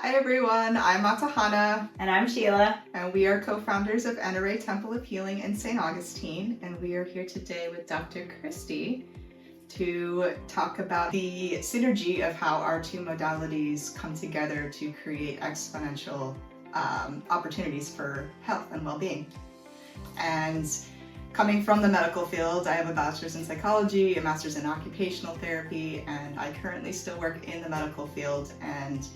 Hi everyone, I'm Matahana. And I'm Sheila. And we are co-founders of EneRay Temple of Healing in St. Augustine. And we are here today with Dr. Kristy to talk about the synergy of how our two modalities come together to create exponential opportunities for health and well-being. And coming from the medical field, I have a bachelor's in psychology, a master's in occupational therapy, and I currently still work in the medical field. And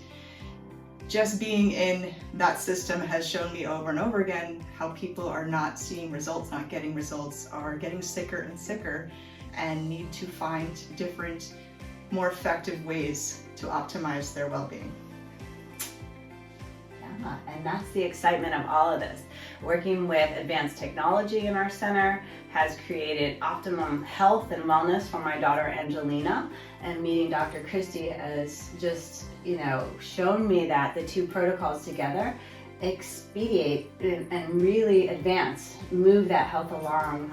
just being in that system has shown me over and over again how people are not seeing results, not getting results, are getting sicker and sicker, and need to find different, more effective ways to optimize their well-being. Yeah, and that's the excitement of all of this. Working with advanced technology in our center has created optimum health and wellness for my daughter Angelina, and meeting Dr. Kristy has just, shown me that the two protocols together expedite and really move that health along.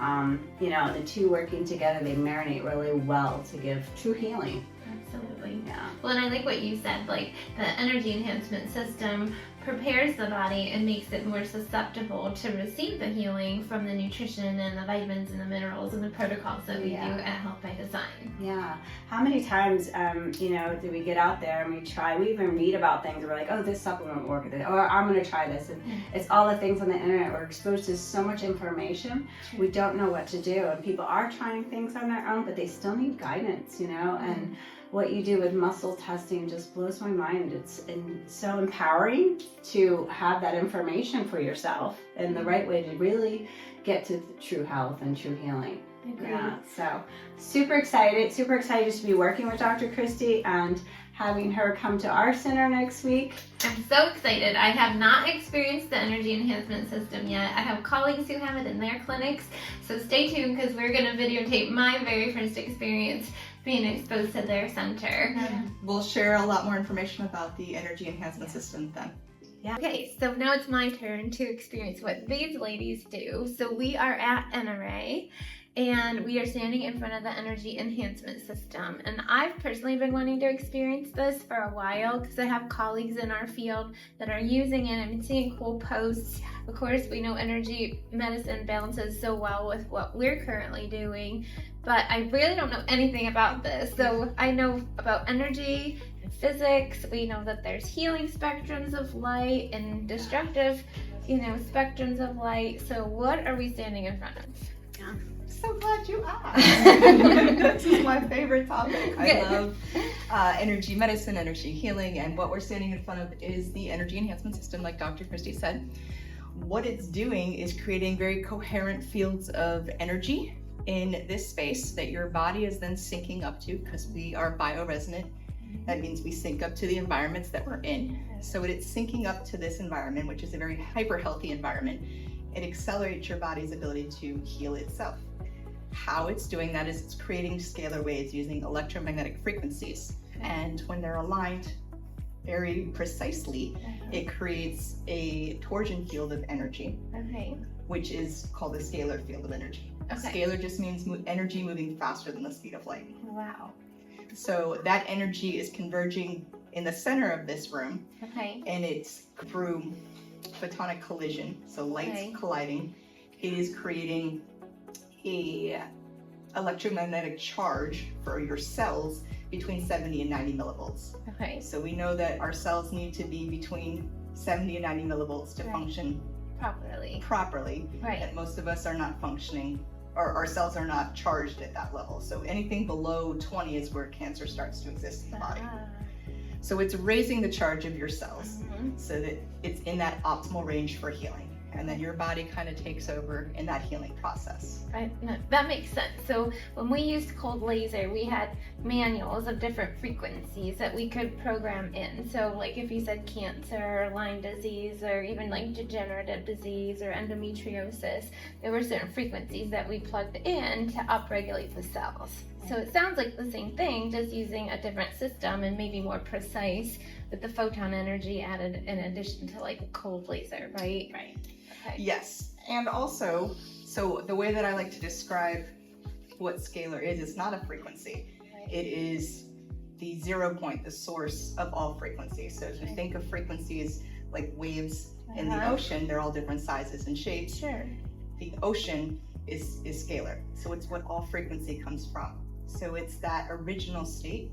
The two working together, they marinate really well to give true healing. Absolutely. Yeah. Well, and I like what you said, like the energy enhancement system prepares the body and makes it more susceptible to receive the healing from the nutrition and the vitamins and the minerals and the protocols that we do at Health by Design. Yeah. How many times, do we get out there and we even read about things and we're like, oh, this supplement will work with it, or I'm going to try this. And it's all the things on the internet. We're exposed to so much information. We don't know what to do. And people are trying things on their own, but they still need guidance, and what you do with muscle testing just blows my mind. It's so empowering to have that information for yourself and the right way to really get to true health and true healing. Yeah, so super excited to be working with Dr. Kristy and having her come to our center next week. I'm so excited. I have not experienced the Energy Enhancement System yet. I have colleagues who have it in their clinics, so stay tuned because we're going to videotape my very first experience being exposed to their center. We'll share a lot more information about the Energy Enhancement System then. Yeah. Okay, so now it's my turn to experience what these ladies do. So we are at EneRay, and we are standing in front of the Energy Enhancement System. And I've personally been wanting to experience this for a while because I have colleagues in our field that are using it. I've been seeing cool posts. Of course, we know energy medicine balances so well with what we're currently doing, but I really don't know anything about this. So I know about energy and physics. We know that there's healing spectrums of light and destructive, spectrums of light. So what are we standing in front of? Yeah. So glad you asked. This is my favorite topic. I love energy medicine, energy healing, and what we're standing in front of is the Energy Enhancement System, like Dr. Kristy said. What it's doing is creating very coherent fields of energy in this space that your body is then syncing up to, because we are bioresonant. That means we sync up to the environments that we're in. So it's syncing up to this environment, which is a very hyper healthy environment. It accelerates your body's ability to heal itself. How it's doing that is it's creating scalar waves using electromagnetic frequencies. And when they're aligned very precisely, it creates a torsion field of energy, which is called a scalar field of energy. Scalar just means energy moving faster than the speed of light. Wow. So that energy is converging in the center of this room, and it's through photonic collision, so lights colliding. It is creating a electromagnetic charge for your cells between 70 and 90 millivolts. So we know that our cells need to be between 70 and 90 millivolts to function properly. And most of us are not functioning, or our cells are not charged at that level. So anything below 20 is where cancer starts to exist in the body. So it's raising the charge of your cells so that it's in that optimal range for healing. And then your body kind of takes over in that healing process. Right, no, that makes sense. So when we used cold laser, we had manuals of different frequencies that we could program in. So like if you said cancer, or Lyme disease, or even like degenerative disease or endometriosis, there were certain frequencies that we plugged in to upregulate the cells. So it sounds like the same thing, just using a different system and maybe more precise with the photon energy added in addition to like a cold laser, right? Right. Yes, and also, so the way that I like to describe what scalar is, it's not a frequency. It is the 0 point, the source of all frequency. So if you think of frequencies like waves in the ocean, they're all different sizes and shapes. Sure. The ocean is scalar. So it's what all frequency comes from. So it's that original state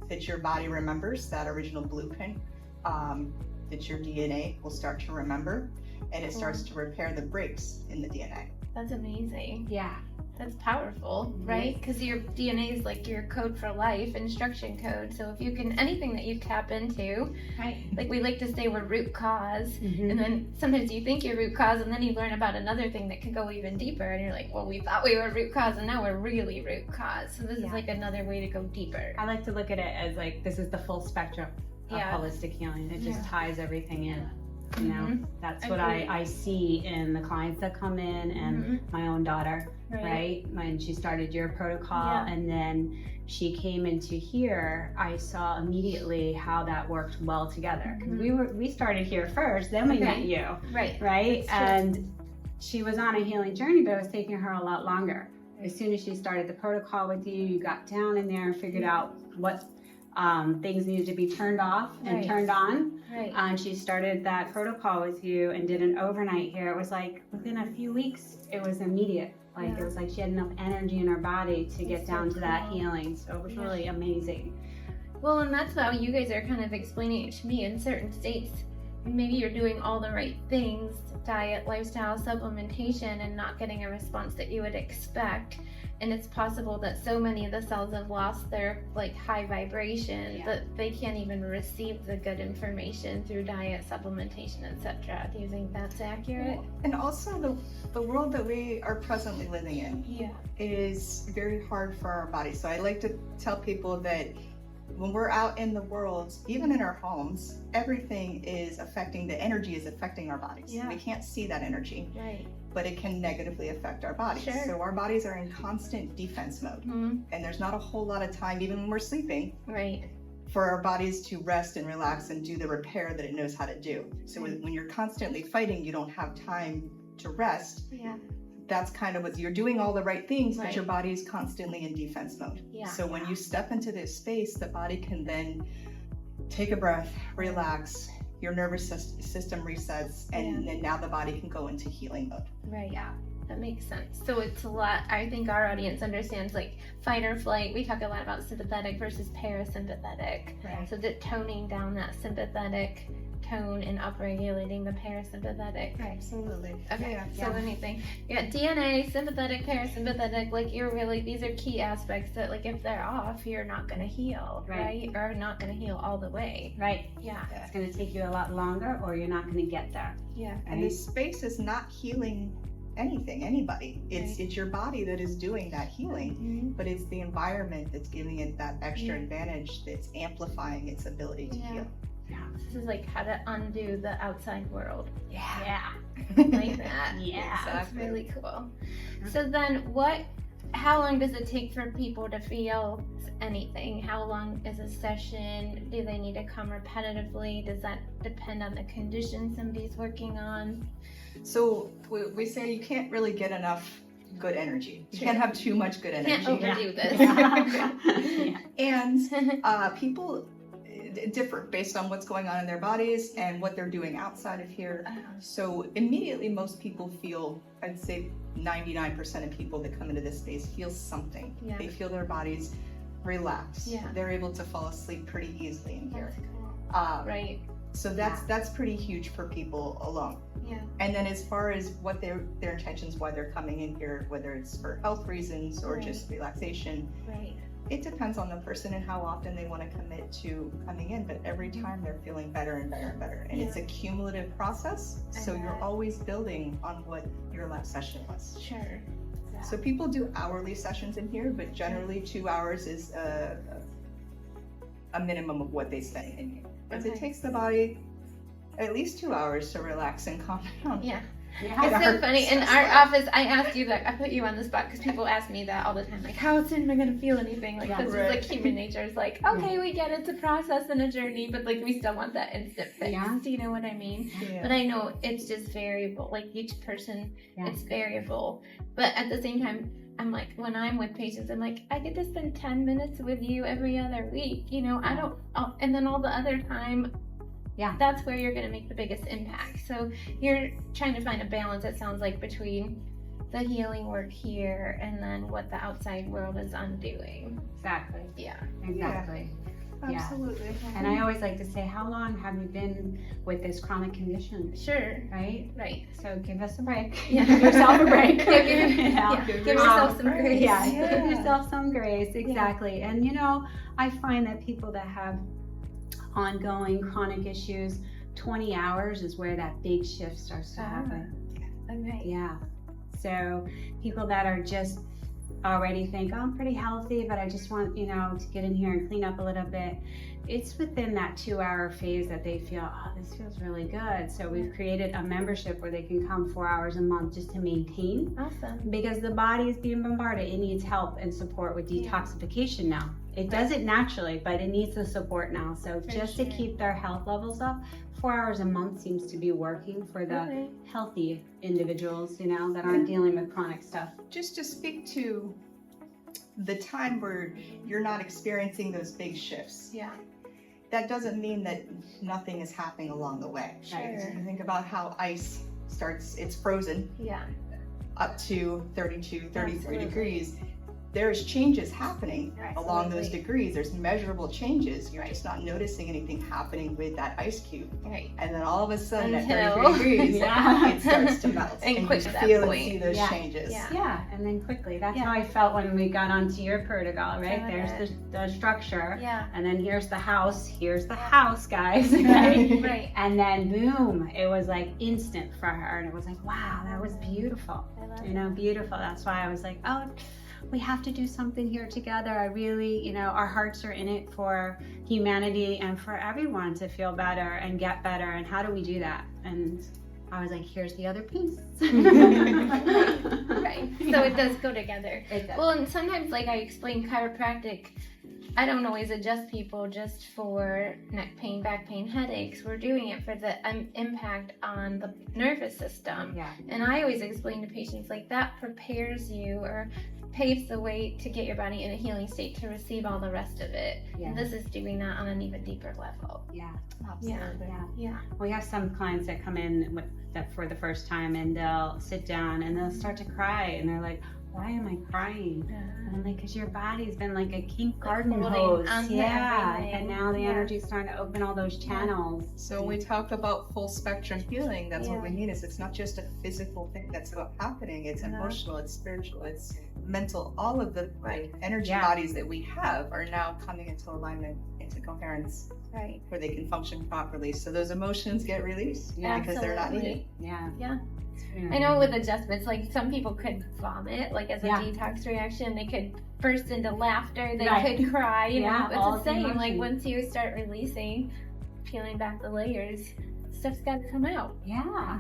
that your body remembers, that original blueprint that your DNA will start to remember, and it starts to repair the breaks in the DNA. That's amazing. Yeah. That's powerful, right? Because your DNA is like your code for life, instruction code. So if you can, anything that you tap into, Right. like we like to say we're root cause, Mhm. and then sometimes you think you're root cause, and then you learn about another thing that can go even deeper, and you're like, well, we thought we were root cause, and now we're really root cause. So this is like another way to go deeper. I like to look at it as like this is the full spectrum of holistic healing. It just ties everything in. You know, that's what I see in the clients that come in, and my own daughter, right? When she started your protocol, and then she came into here, I saw immediately how that worked well together. Because we started here first, then we met you, right? And she was on a healing journey, but it was taking her a lot longer. As soon as she started the protocol with you, you got down in there and figured out what things needed to be turned off and turned on. And she started that protocol with you and did an overnight here. It was like within a few weeks, it was immediate. Like it was like she had enough energy in her body to get down to that healing. So it was really amazing. Well, and that's how you guys are kind of explaining it to me. In certain states, maybe you're doing all the right things, diet, lifestyle, supplementation, and not getting a response that you would expect. And it's possible that so many of the cells have lost their like high vibration that they can't even receive the good information through diet, supplementation, etc. Do you think that's accurate? And also the world that we are presently living in is very hard for our bodies. So I like to tell people that when we're out in the world, even in our homes, everything is affecting, the energy is affecting our bodies. We can't see that energy, but it can negatively affect our bodies. So our bodies are in constant defense mode. And there's not a whole lot of time, even when we're sleeping, for our bodies to rest and relax and do the repair that it knows how to do. So when you're constantly fighting, you don't have time to rest. That's kind of what you're doing, all the right things, but your body is constantly in defense mode. So when you step into this space, the body can then take a breath, relax, your nervous system resets, and then now the body can go into healing mode. That makes sense. So it's a lot, I think our audience understands like fight or flight. We talk a lot about sympathetic versus parasympathetic. So that toning down that sympathetic tone and upregulating the parasympathetic. Absolutely. Okay, so anything. You got DNA, sympathetic, parasympathetic, like you're really, these are key aspects that like if they're off, you're not going to heal, right? Or not going to heal all the way. It's going to take you a lot longer, or you're not going to get there. And this space is not healing anybody. It's your body that is doing that healing, but it's the environment that's giving it that extra advantage, that's amplifying its ability to heal. This is like how to undo the outside world. Like that. That's really cool. So then how long does it take for people to feel anything? How long is a session? Do they need to come repetitively? Does that depend on the condition somebody's working on? So we say you can't really get enough good energy. You can't have too much good energy. Can't overdo this. And people differ based on what's going on in their bodies and what they're doing outside of here. So immediately most people feel, I'd say 99% of people that come into this space feel something. They feel their bodies relax. They're able to fall asleep pretty easily in here. So that's pretty huge for people alone. And then as far as what their intentions, why they're coming in here, whether it's for health reasons or just relaxation, it depends on the person and how often they want to commit to coming in, but every time they're feeling better and better and better. And it's a cumulative process, so you're always building on what your last session was. So people do hourly sessions in here, but generally 2 hours is a minimum of what they spend in here. Because it takes the body at least 2 hours to relax and calm down. It's so funny. In our office, I asked you that. I put you on the spot because people ask me that all the time. Like, how soon am I going to feel anything? Like, this is like human nature. It's like, okay, we get it's a process and a journey, but like we still want that instant fix. Do you know what I mean? But I know it's just variable. Like each person, it's variable. But at the same time, I'm like, when I'm with patients, I'm like, I get to spend 10 minutes with you every other week. You know, and then all the other time, that's where you're going to make the biggest impact. So you're trying to find a balance, it sounds like, between the healing work here and then what the outside world is undoing. Exactly. Yeah. Exactly. Absolutely. Yeah. And I always like to say, how long have you been with this chronic condition? Sure. Right? Right. So give us a break. Yeah. Give yourself a break. Give Give yourself some grace. Yeah, give yourself some grace. Exactly. And you know, I find that people that have ongoing chronic issues, 20 hours is where that big shift starts to happen. Okay. Yeah. So people that are just already think, oh, I'm pretty healthy, but I just want, you know, to get in here and clean up a little bit. It's within that 2-hour phase that they feel, oh, this feels really good. So we've created a membership where they can come 4 hours a month just to maintain. Awesome. Because the body is being bombarded. It needs help and support with detoxification now. It does it naturally, but it needs the support now. So just to keep their health levels up, 4 hours a month seems to be working for the healthy individuals, you know, that aren't dealing with chronic stuff. Just to speak to the time where you're not experiencing those big shifts. Yeah. That doesn't mean that nothing is happening along the way. Sure. You think about how ice starts, it's frozen up to 32, 33 degrees. There's changes happening along those degrees. There's measurable changes. You're just not noticing anything happening with that ice cube. Right. And then all of a sudden at 33 degrees, it starts to melt. And you quick at that feel and point. see those changes. Yeah, and then quickly. That's how I felt when we got onto your protocol, right? Got There's the structure. Yeah. And then here's the house. Here's the house, guys. Right. And then boom, it was like instant for her. And it was like, wow, that was beautiful. You know, beautiful. That's why I was like, oh, we have to do something here together. I really, you know, our hearts are in it for humanity and for everyone to feel better and get better. And how do we do that? And I was like, here's the other piece. Right. So it does go together. It does. Well, and sometimes, like I explained, chiropractic, I don't always adjust people just for neck pain, back pain, headaches. We're doing it for the impact on the nervous system. Yeah. And I always explain to patients, like, that prepares you or paves the way to get your body in a healing state to receive all the rest of it. Yeah. And this is doing that on an even deeper level. Yeah. Absolutely. Yeah. We have some clients that come in with that for the first time, and they'll sit down and they'll start to cry, and they're like, why am I crying? And I'm like, because your body's been like a kink garden hose. Yeah. Everything. And now the energy's starting to open all those channels. So when we talk about full spectrum healing, that's what we mean. Is it's not just a physical thing that's happening. It's emotional, it's spiritual, it's mental. All of the energy bodies that we have are now coming into alignment, into coherence, where they can function properly. So those emotions get released because they're not needed. Yeah. I know with adjustments, like some people could vomit, like as a detox reaction. They could burst into laughter. They could cry. You know, it's the same. Like once you start releasing, peeling back the layers, stuff's got to come out. Yeah.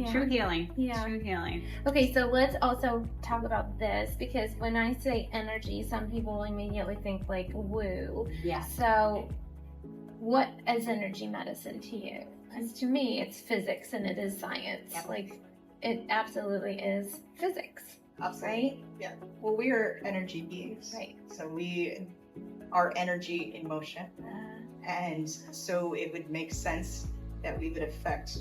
True healing. True healing. Okay, so let's also talk about this, because when I say energy, some people immediately think like woo. Yeah. So what is energy medicine to you? Because to me, it's physics and it is science. Like, it absolutely is physics. Right? Yeah. Well, we are energy beings. Right. So we are energy in motion. And so it would make sense that we would affect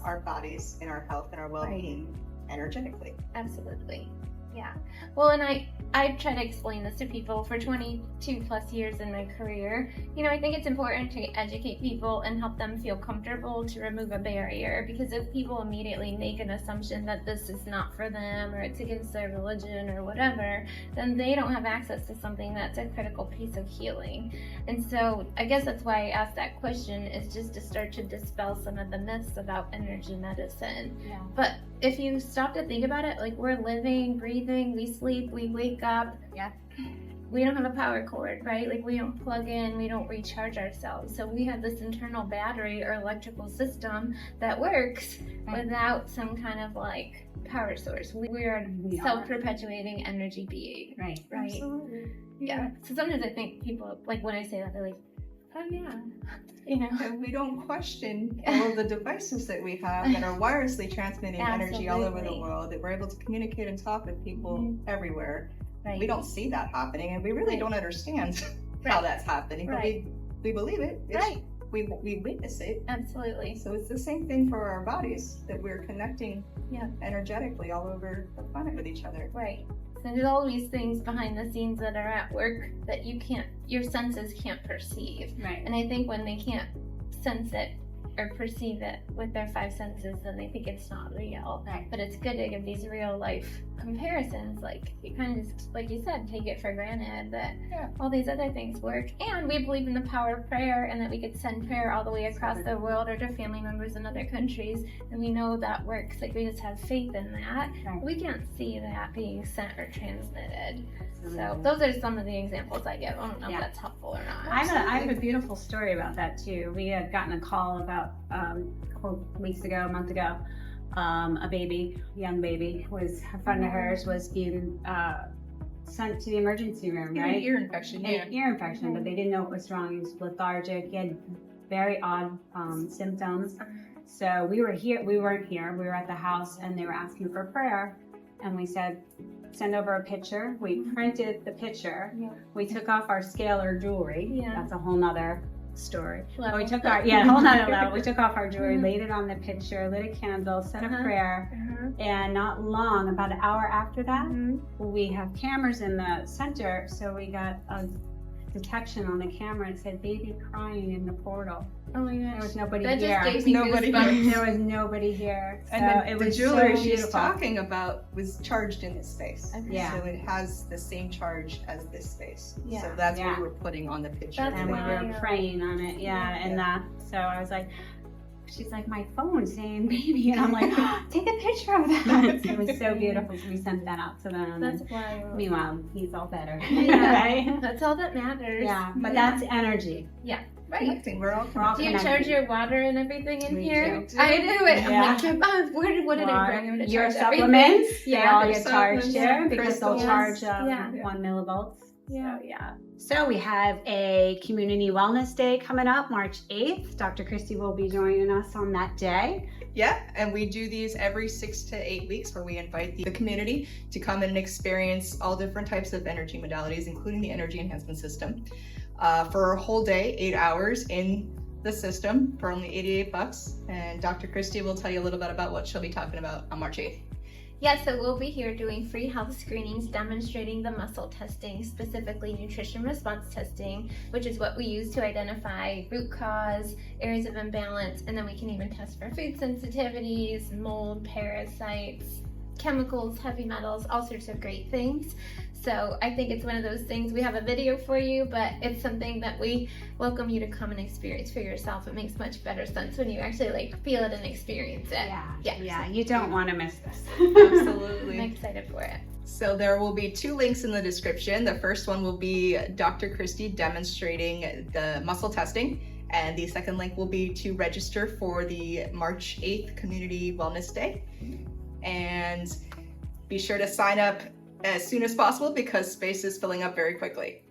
our bodies and our health and our well-being energetically. Absolutely. Yeah. Well, and I try to explain this to people for 22 plus years in my career. You know, I think it's important to educate people and help them feel comfortable to remove a barrier, because if people immediately make an assumption that this is not for them or it's against their religion or whatever, then they don't have access to something that's a critical piece of healing. And so I guess that's why I asked that question, is just to start to dispel some of the myths about energy medicine. Yeah. But if you stop to think about it, like, we're living, breathing, we sleep, we wake up. Yeah. We don't have a power cord, right? Like, we don't plug in, we don't recharge ourselves. So we have this internal battery or electrical system that works without some kind of like power source. We are self-perpetuating energy being. Right. Absolutely. Yeah. So sometimes I think people, like, when I say that, they're like, Oh yeah. You know. And we don't question all of the devices that we have that are wirelessly transmitting energy all over the Absolutely. world, that we're able to communicate and talk with people everywhere. Right. We don't see that happening, and we really don't understand how Right. that's happening, but Right. we believe it. It's, Right. We witness it. Absolutely. So it's the same thing for our bodies, that we're connecting Yeah. energetically all over the planet with each other. Right. So there's always things behind the scenes that are at work that your senses can't perceive. Right. And I think when they can't sense it or perceive it with their five senses, then they think it's not real. Right. But it's good to give these real life comparisons. Like you kind of just, like you said, take it for granted that all these other things work. And we believe in the power of prayer, and that we could send prayer all the way across the world or to family members in other countries. And we know that works. Like we just have faith in that. Right. We can't see that being sent or transmitted. So Absolutely. those are some of the examples I give. I don't know Yeah. if that's helpful or not. I have a beautiful story about that too. We had gotten a call about a couple weeks ago, a month ago. A young baby, was a friend of hers was being sent to the emergency room, He had an right? ear infection, yeah. An ear infection, but they didn't know what was wrong. He was lethargic. He had very odd symptoms. So we weren't here. We were at the house, and they were asking for prayer, and we said, send over a picture. We printed the picture. Yeah. We took off our Scalar jewelry. Yeah. That's a whole nother story. Level. We took our whole nother level. We took off our jewelry, laid it on the picture, lit a candle, said a prayer, and not long, about an hour after that, we have cameras in the center, so we got a detection on the camera. It said baby crying in the portal. Oh my There gosh. was nobody That here. just gave me Nobody goosebumps. There was nobody here. So And then it the was jewelry so she's beautiful. talking about was charged in this space. Yeah. So it has the same charge as this space. Yeah. So that's Yeah. what we were putting on the picture. That's And we why- were praying on it, and so I was like, she's like, my phone saying baby, and I'm like, take a picture of that. It was so beautiful. So we sent that out to them. That's and wild. meanwhile, he's all better. Yeah. Right? That's all that matters. Yeah, but Yeah. that's energy. Right. Connecting. We're all We're all Do you connected. charge your water and everything in We here? do. I do it. Yeah. I'm like, what did I bring? I'm gonna Your charge everything. supplements, they Yeah, all your get charged supplements, here because they'll crystals. charge Yeah. 1 millivolts. Yeah. So, yeah. So we have a Community Wellness Day coming up, March 8th. Dr. Kristy will be joining us on that day. Yeah, and we do these every 6 to 8 weeks, where we invite the community to come and experience all different types of energy modalities, including the Energy Enhancement System, for a whole day, 8 hours in the system for only $88. And Dr. Kristy will tell you a little bit about what she'll be talking about on March 8th. Yeah, so we'll be here doing free health screenings demonstrating the muscle testing, specifically nutrition response testing, which is what we use to identify root cause, areas of imbalance, and then we can even test for food sensitivities, mold, parasites, chemicals, heavy metals, all sorts of great things. So I think it's one of those things, we have a video for you, but it's something that we welcome you to come and experience for yourself. It makes much better sense when you actually feel it and experience it. Yeah, you don't want to miss this. Absolutely. I'm excited for it. So there will be 2 links in the description. The first one will be Dr. Kristy demonstrating the muscle testing, and the second link will be to register for the March 8th Community Wellness Day. And be sure to sign up as soon as possible because space is filling up very quickly.